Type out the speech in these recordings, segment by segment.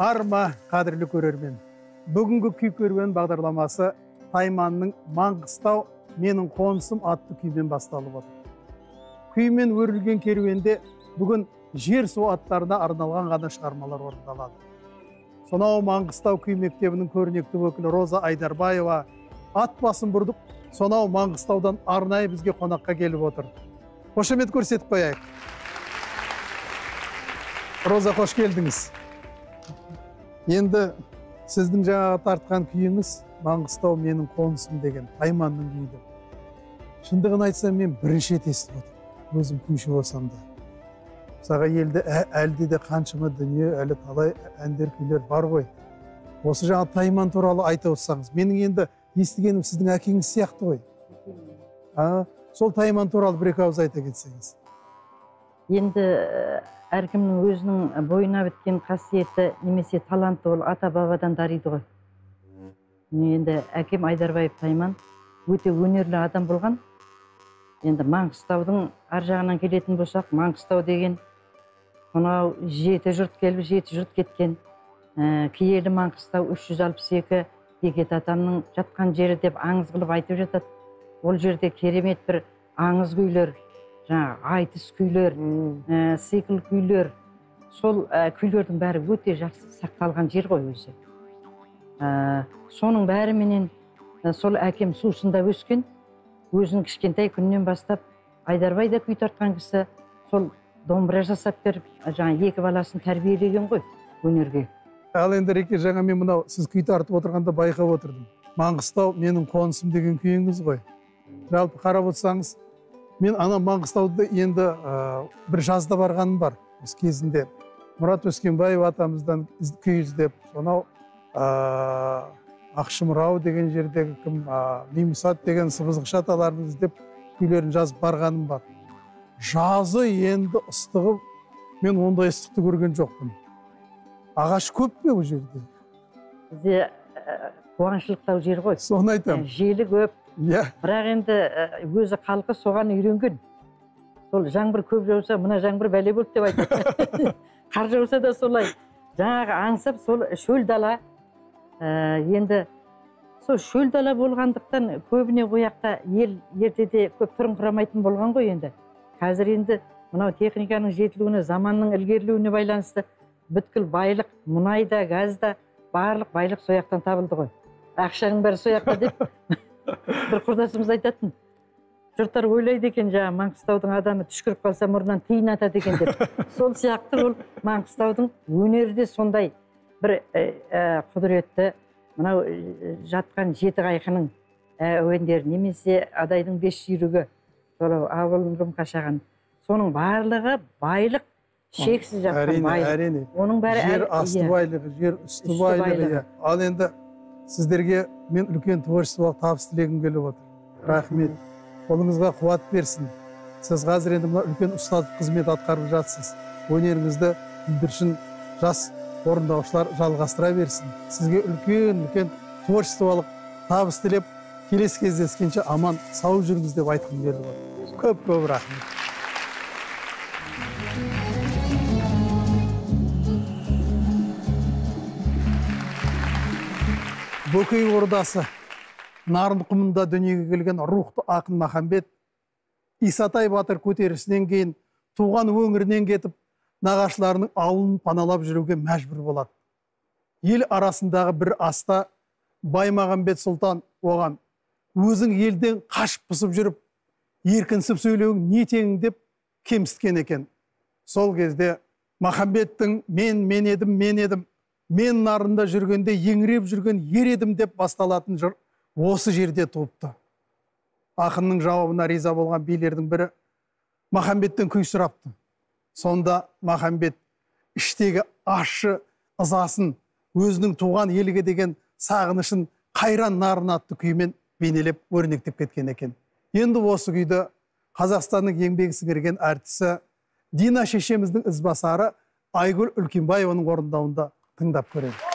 Арма, қадірлі көрермен. Бүгінгі күй керуен бағдарламасы Тайманның Маңғыстау менің қонысым атты күймен басталып отыр. Күймен өрілген керуенде бүгін жер су аттарына арналған ғана шығармалар орындалады. Сонау Маңғыстау күй мектебінің көрнекті өкілі Роза Айдарбаева ат басын бұрдып, сонау Маңғыстаудан арнайы бізге қонаққа келіп отыр. Қошемет көрсетіп қояйық. Роза, қош келдіңіз. Енді сіздің жаңағы тартқан күйіңіз Маңғыстау менің қонысым деген Тайманның күйі. Шындығын айтсам, мен бірінші рет естіп отырмын. Өзім күйші болсам да. Мысалға елде әлде де қаншама дүние, әлі талай әндер, күйлер бар ғой. Осы жаңа Тайман туралы айта отырсаңыз, менің енді естігенім сіздің әкеңіз сияқты ғой. Сол Тайман туралы бір-екі ауыз айта кетсеңіз. Енді әркімнің өзінің бойына біткен қасиеті немесе таланты ол ата-бабадан дариды ғой. Енді әкем Айдарбаев Тайман өте өнерлі адам болған. Енді Маңғыстаудың ар жағынан келетін болсақ, Маңғыстау деген мынау 7 жұрт келіп, 7 жұрт кеткен. Киелі Маңғыстау 362 Бекет атамның жатқан жері деп аңыз қылып айтып жатады. Ол жерде керемет бір аңыз күйлер, айтыс күйлер, сикл күйлер, сол күйлердің бәрі өте жақсы сақталған жер ғой өзі. Соның бәріменен сол әкем сусында өскен, өзінің кішкентай күннен бастап Айдарбай да күй тартқан кісі, сол домбыра жасап беріп, екі баласын тәрбиелеген ғой өнерге. Ал енді Реке, жаңа мен мынау сіз күй тартып отырғанда байқап отырдым. Маңғыстау менің қонысым деген күйіңіз ғой. Жалпы қарап отырсаңыз, мен ана Маңғыстауды енді бір жазда барғаным бар. Өз кезінде Мұрат Өскенбаев атамыздан күй іздеп, сонау Ақшымырау деген жердегі кім, Мимсат деген сыбызғыш аталарын іздеп күйлерін жазып барғаным бар. Жазы енді ыстығы, мен ондай ыстықты көрген жоқпын. Ағаш көп пе бұл жерде? Бізде қуаңшылықтау жер ғой. Соны айтам. Желі көп. Бірақ енді өзі халқы соған үйренген. Сол жаңбыр көп жауса, мына жаңбыр бәле болды деп айтады. Қар жауса да солай. Жаңағы аңсап, сол шөл дала. Енді сол шөл дала болғандықтан көбіне қояқта ел ертеде көп тұрым құрамайтын болған ғой енді. Қазір енді мынау техниканың жетілуіне, заманның ілгерілеуіне байланысты бүткіл байлық, мұнайда, газда, барлық байлық сояқтан табылды ғой. Ақшаның бәрі сояқта деп бір құрдасымыз айтатын. Жұрттар ойлайды екен, Маңғыстаудың адамы түшкіріп қалса мұрнынан тиын атады екен деп. Сол сияқты ол Маңғыстаудың өнерде сондай бір құдіретті, мынау жатқан 7 қайқының әуендері, немесе Адайдың 5 жүйрігі, ауылын рұм қашаған. Соның барлығы байлық, шексіз жатқан байлық. Әрине. Оның бәрі жер асты байлығы, жер үсті байлығы. Ал енді сіздерге мен үлкен творчестволық табыс тілегім келіп отыр. Рахмет. Қолыңызға қуат берсін. Сіз қазір енді мына үлкен ұстаздық қызмет атқарып жатсыз. Өнеріңізді бүлдіршін жас орындаушылар жалғастыра берсін. Сізге үлкен творчестволық табыс тілеп, келесі кездескенше аман сау жүріңіз деп айтқым келіп отыр. Көп рахмет. Бөкей ордасы Нарын құмында дүниеге келген рухты ақын Махамбет Исатай батыр көтерісінен кейін туған өңірінен кетіп, нағашыларының ауылын паналап жүруге мәжбүр болады. Ел арасындағы бір аста Баймағамбет сұлтан оған өзің елден қашып пысып жүріп, еркінсіп сөйлеуің не теңің деп кемсіткен екен. Сол кезде Махамбеттің мен едім, мен нарында жүргенде еңіреп жүрген ер едім деп басталатын жыр осы жерде туыпты. Ақынның жауабына риза болған билердің бірі Махамбеттен күй сұрапты. Сонда Махамбет іштегі ащы ызасын, өзінің туған елге деген сағынышын Қайран нарын атты күймен бейнелеп өрнектеп кеткен екен. Енді осы күйді Қазақстанның еңбек сіңірген әртісі Дина шешеміздің ізбасары Айгүл Үлкенбаеваның орындауында тыңдап көреміз.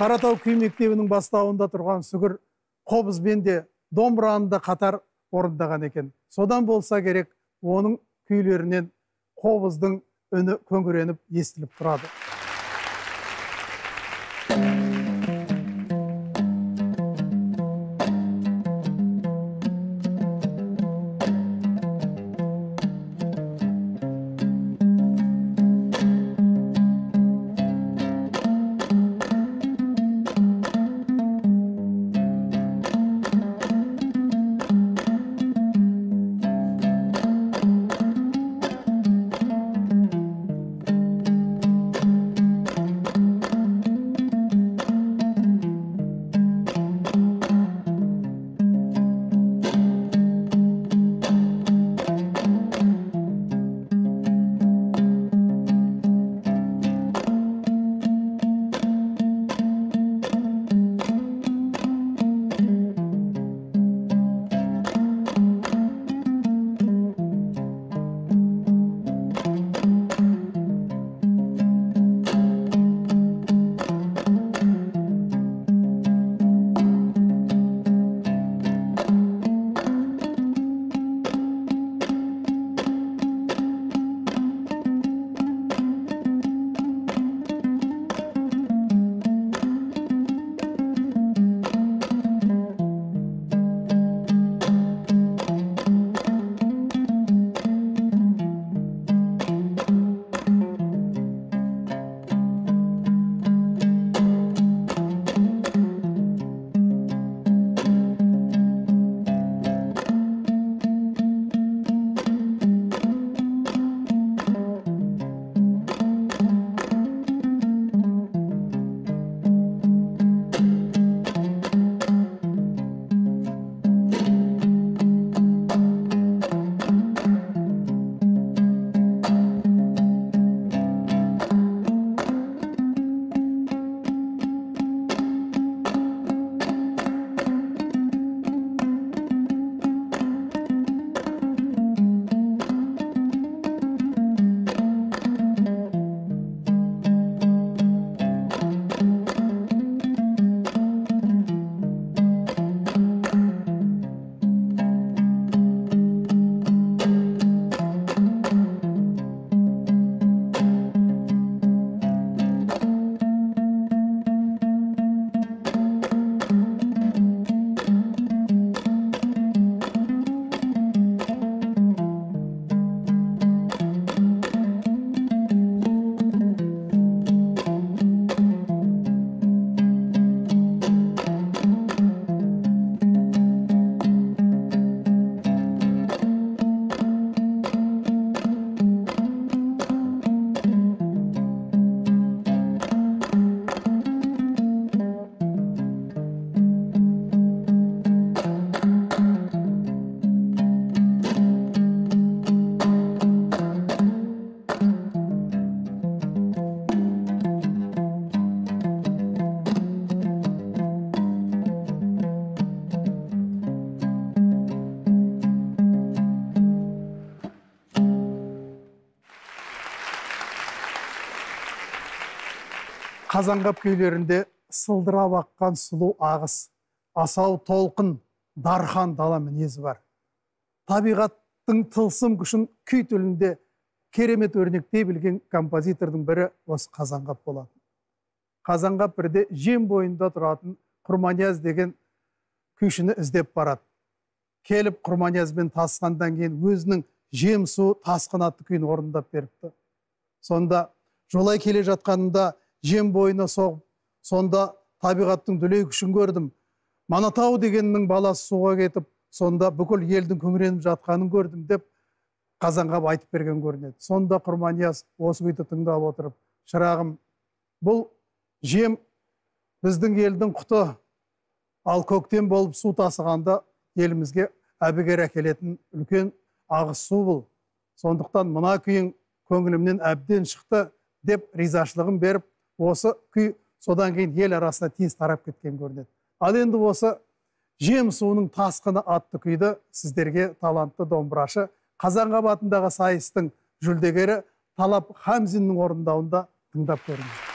Қаратау күй мектебінің бастауында тұрған Сүгір қобызбен де домбыраны да қатар орындаған екен. Содан болса керек, оның күйлерінен қобыздың үні көңіреніп естіліп тұрады. Қазанғап күйлерінде сылдырап аққан сұлу ағыс, асау толқын, дархан дала мінезі бар. Табиғаттың тылсым күшін күй тілінде керемет өрнектей білген композитордың бірі осы Қазанғап болады. Қазанғап бірде жем бойында тұратын Құрманияз деген күйшіні іздеп барады. Келіп Құрманиязбен тасқандан кейін өзінің жем су тасқын атты күйін орындап беріпті. Сонда жолай келе жатқанында жем бойына соғып, сонда табиғаттың дүлей күшін көрдім. Манатау дегеннің баласы суға кетіп, сонда бүкіл елдің күңіреніп жатқанын көрдім деп Қазанғап айтып берген көрінеді. Сонда Құрманияз осы күйді тыңдап отырып, шырағым, бұл жем біздің елдің құты, ал көктем болып су тасығанда елімізге әбігер әкелетін үлкен ағыс су бұл. Сондықтан мына күйің көңілімнен әбден шықты деп ризашылығын беріп, осы күй содан кейін ел арасына тез тарап кеткен көрінеді. Ал енді осы жем суының тасқыны атты күйді сіздерге талантты домбырашы Қазанғап атындағы сайыстың жүлдегері Талап Хамзиннің орындауында тыңдап көріңіз.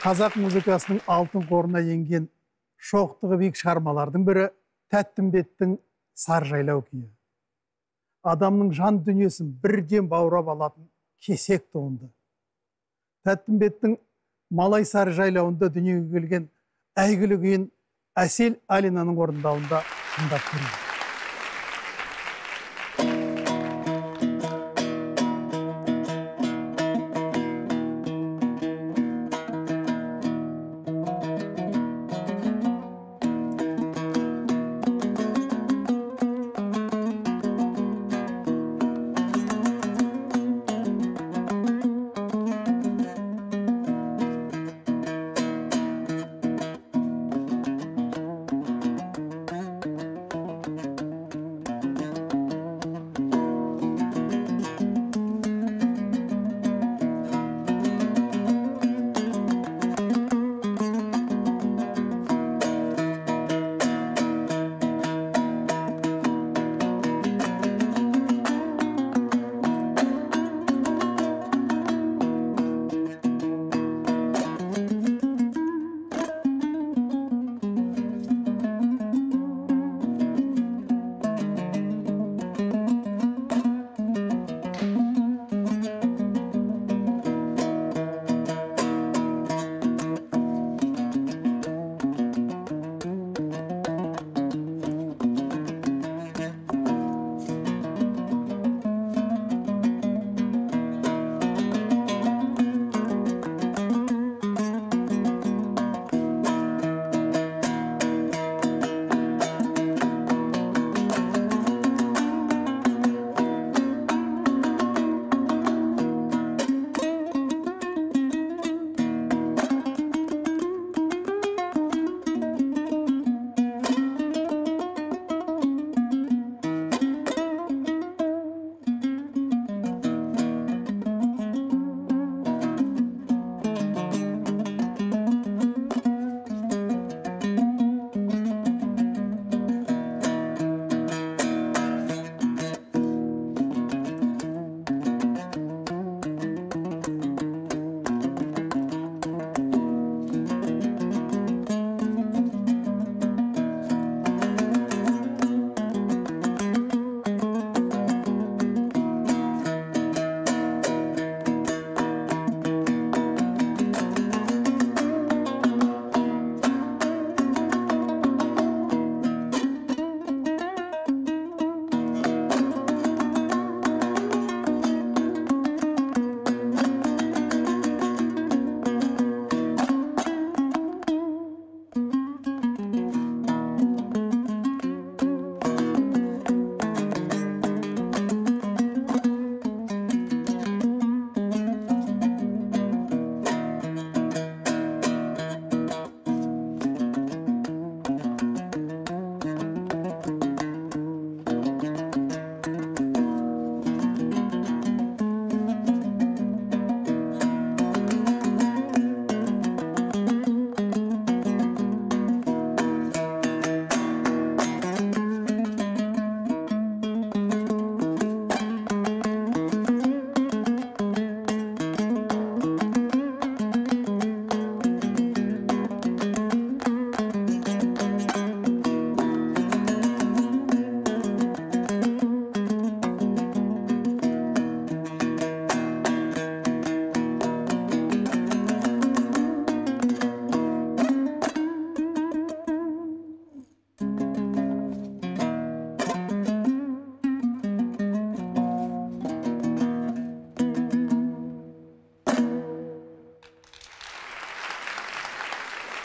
қазақ музыкасының алтын қорына енген шоқтығы биік шығармалардың бірі Тәттімбеттің Сар жайлау күйі. Адамның жан дүниесін бірден баурап алатын кесек туынды. Тәттімбеттің Малай Сар жайлауында дүниеге келген әйгілі күйін Әсел Алинаның орындауында тыңдап көрейік.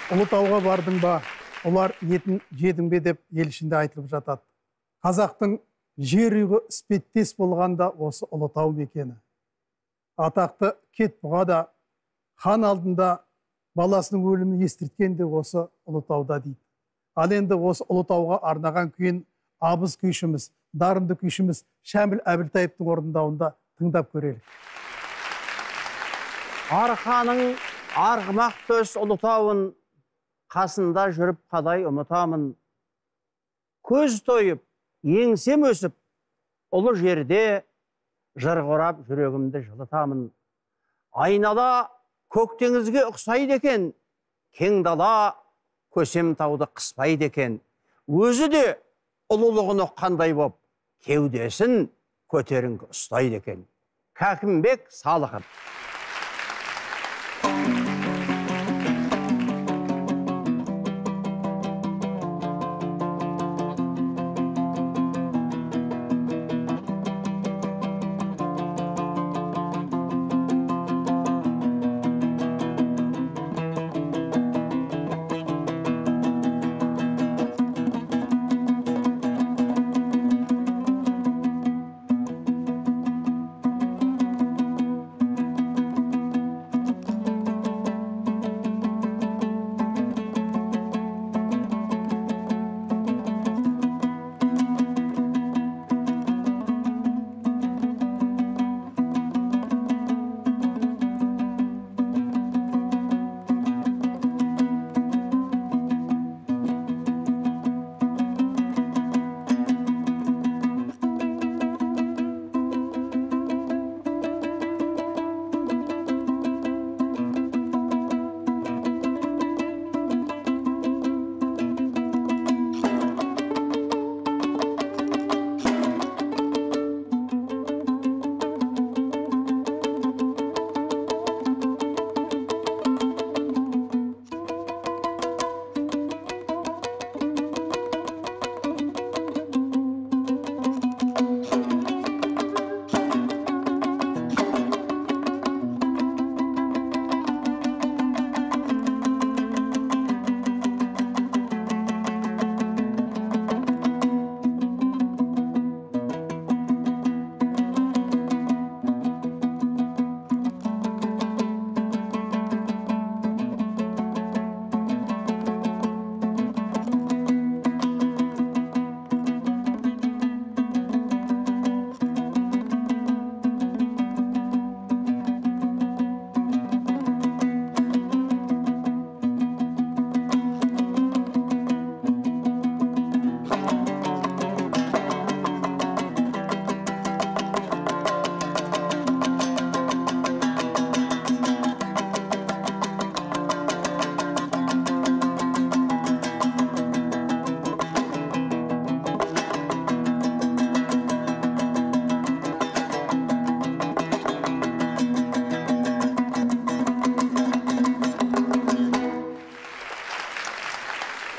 Ұлытауға бардың ба, олар етін жедің бе деп ел ішінде айтылып жатады. Қазақтың жер үйгі іспеттес болғанда осы Ұлытау мекені. Атақты Кетбұға да хан алдында баласының өлімін естірткен де осы Ұлытауда дейді. Ал енді осы Ұлытауға арнаған күйін абыз күйшіміз, дарынды күйшіміз Шәміл Әбілтаевтың орындауында тыңдап көрелік. Арқаның арғымақ төс Ұлытауын қасында жүріп қадай ұмытамын. Көз тойып, еңсем өсіп, ұлы жерде жыр құрап жүрегімді жылытамын. Айнала көктеңізге ұқсайды екен, кең дала көсем тауды қыспайды екен. Өзі де ұлылығын ұққандай боп, кеудесін көтеріңкі ұстайды екен. Кәкімбек Салықов.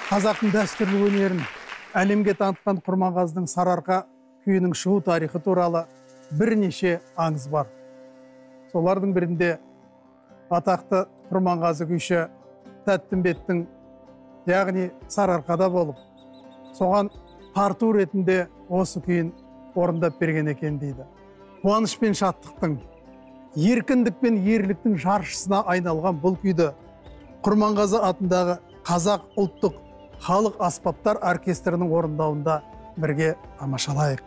Қазақтың дәстүрлі өнерін әлемге танытқан Құрманғазының Сарыарқа күйінің шығу тарихы туралы бірнеше аңыз бар. Солардың бірінде атақты Құрманғазы күйші Тәттімбеттің, яғни Сарыарқада болып, соған тарту ретінде осы күйін орындап берген екен дейді. Қуаныш пен шаттықтың, еркіндік пен ерліктің жаршысына айналған бұл күйді Құрманғазы атындағы Қазақ ұлттық халық аспаптар оркестрінің орындауында бірге тамашалайық.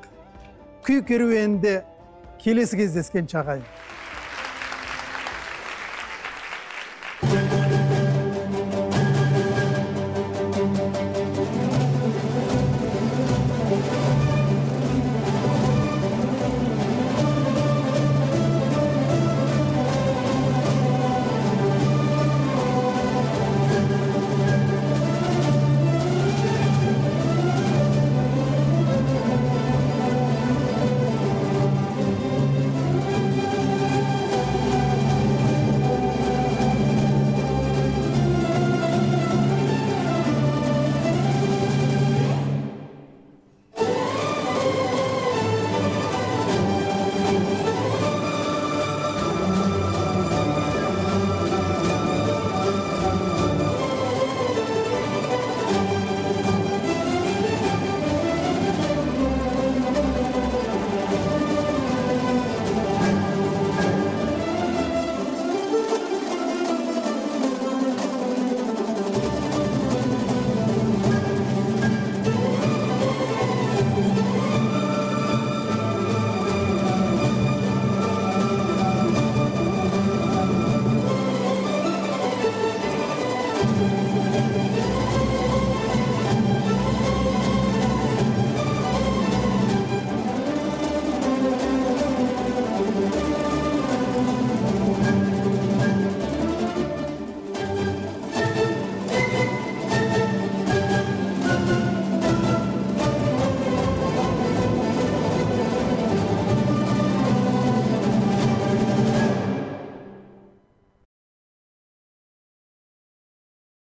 Күй керуенінде келесі кездескен ағайын.